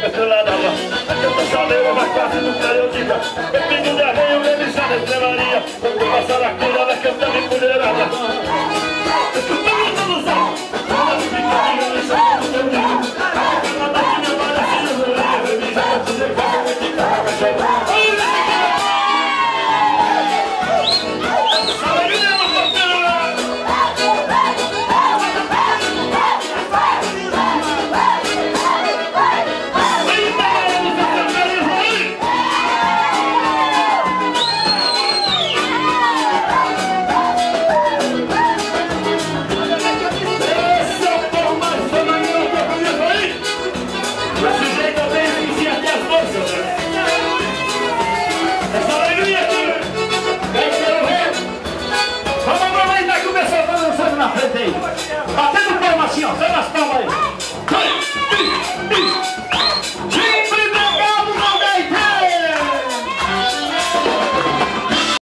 estrelada lá. Aquela chaleira mais quase do que eu diga. Pepino de arreio, revisada, estrelaria. Quando passar a cura, ela canta de mulherada. Escutando todos os anos, todas as brincadeiras,